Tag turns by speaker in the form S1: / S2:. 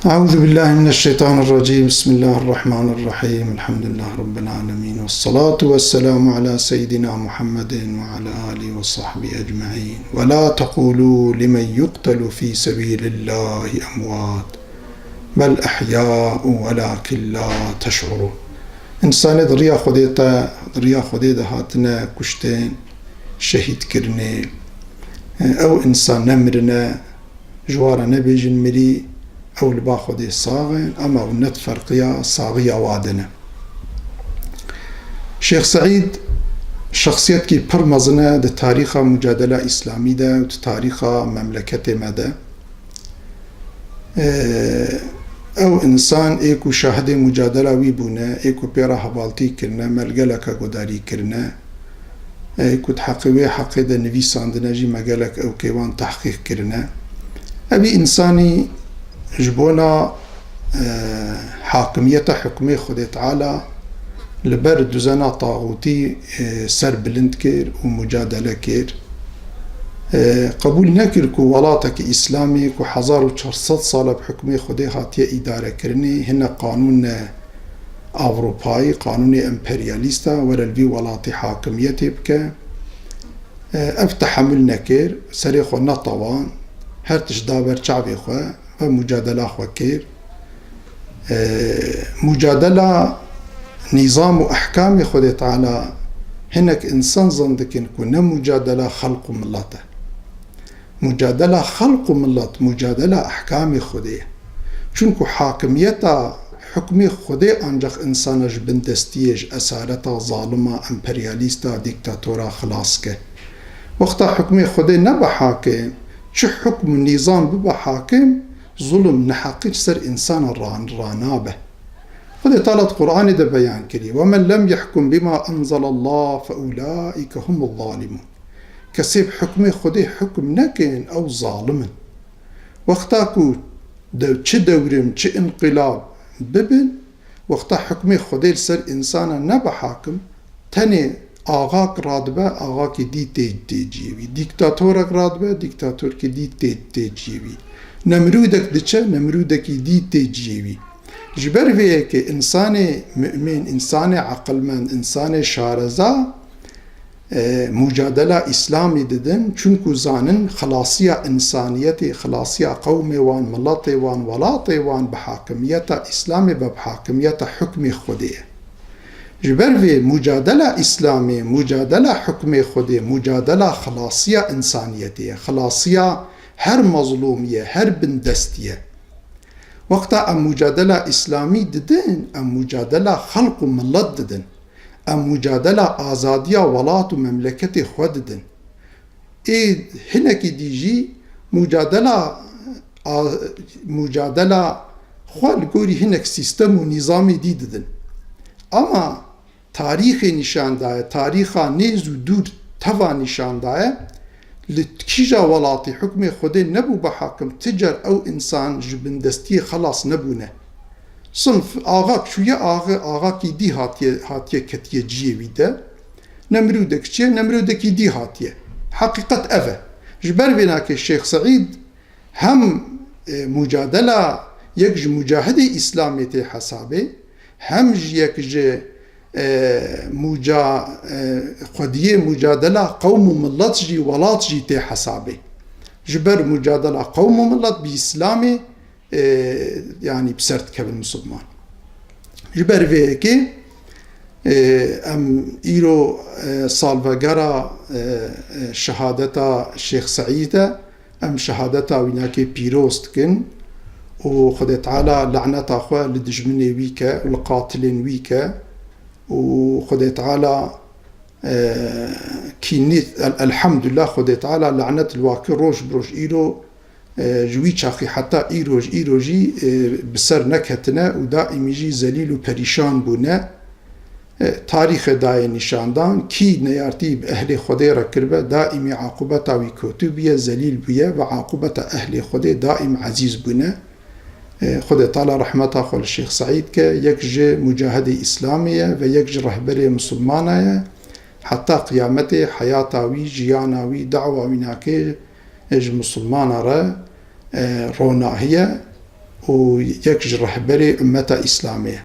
S1: أعوذ بالله من الشيطان الرجيم. بسم الله الرحمن الرحيم. الحمد لله رب العالمين، والصلاة والسلام على سيدنا محمد وعلى آله وصحبه أجمعين. ولا تقولوا لمن يقتل في سبيل الله أموات بل أحياء ولكن لا تشعرون. إنسان دريا خديتا هاتنا كشتين شهيد كرني أو إنسان نمرنا جوار نبيجن مري أو لبا خدي صاغن أما ونت فرقيا صاغية وادنا. شيخ سعيد شخصيت كي برمزنا ده تاريخ مجادلة إسلامي ده وتاريخ مملكة مدى أو إنسان إيكو شاهد مجادلة ويبونا إيكو بيرا حبالتي كرنا ملقلك قداري كرنا إيكو تحقيوه حقيدة نفيسان دناجي مقالك أو كيوان تحقيق كرنا أبي إنساني جبونا حاكمية حكمي خدي تعالى لبر دوزانا طاغوتي سر بلند كير ومجادلة كير قبول نكر كو ولاتك إسلامي كو 1400 صالة بحكمي خدي هاتية إدارة كرني هنا قانون أوروباي قانون إمبرياليستا ولا البي ولاتي حاكمية بك أفتح حمل نكر سريخو نطوان هرتش دابر شعبي خواه مجادلة خوكير مجادلة نظام وأحكام خدي تعالى هناك إنسان ظندكن كنا مجادلة خلق ملته مجادلة خلق ملت مجادلة أحكام خدي چونكو حاكميتا حكمي خدي أنجخ إنسان جبن دستيج أسارتا ظالمة امبرياليستا ديكتاتورا خلاصك وقتا حكمي خدي نبا حاكم شو حكم النظام ببا حاكم ظلم نحقيج سر إنسان رانابه. خذي طالت قرآن ده بيان كلي ومن لم يحكم بما أنزل الله فأولئك هم الظالمون. كسيب حكمي خذي حكم نكين أو ظالم وقتاكو چه دورم چه انقلاب ببن وقتا حكمي خذي سر إنسان نبا حاكم تاني آغاك رادبه آغاك دي تيجيوي ديكتاتورك رادبه ديكتاتور كي دي تيجيوي نمرودك دچه نمرودك دي تيجيوي جبر فيك إنسان مؤمن إنسان عقلمند إنسان شارزا مجادلة إسلامي ددن چونكو زانن خلاصية إنسانيتي خلاصية قومي وان ملطي وان ولاطي وان بحاكمية إسلامي بحاكمية حكمي خديه جبر في مجادلة إسلامي مجادلة حكمي خدي مجادلة خلاصية إنسانيتي خلاصية هر مظلومية هر بندستية وقتا أم مجادلة إسلامي ددن أم مجادلة خلق ملت ددن أم مجادلة آزادية ولات ومملكة خود ددن إيه هناك ديجي مجادلة خوال قوري هناك سيستم ونظامي دي ددن أما تاريخ نشان داية تاريخا نيز و دور توا نشان داية لتكيجا ولاتي حكمي خودي نبو بحاكم تجر أو إنسان جبن دستي خلاص نبونه صنف آغاك شوية آغاكي دي هاتيه كتيه جيوي ده نمرودك چيه نمرودك دي هاتيه حقيقة أفا جبر بناك الشيخ سعيد هم مجادلة يكج مجاهدة إسلامية حسابه هم يكج خديه مجادلة قوم ملت جي ولات جي تي حسابه جبر مجادلة قوم ملت بإسلامي يعني بسرت كبن مسلمان جبر فيكي ام ايرو سالفاغارا شهادتا الشيخ سعيدة ام شهادتا ويناكي بيروست كن وخدي تعالى لعنة أخوة لدجمني ويكا والقاتلين ويكا وخدي تعالى كينيت الحمد لله خدي تعالى لعنة الواكر روش بروش إيرو جوي شاخي حتى إيرو جي بسر نكهتنا ودائم جي زليل وبريشان بونا تاريخ داي نشاندان كي نيارتي بأهل خدي ركربه دائم عاقبتا ويكوتوبيا زليل بيا وعاقبة أهل خدي دائم عزيز بونا خدي تعالى رحمته خل الشيخ سعيد كيكجي مجاهدة إسلامية ويكجي رهبري مسلمانية حتى قيامته حياتاوي جياناوي دعوة ويناكي اج مسلمانة را روناهية و یک رهبری امت اسلامی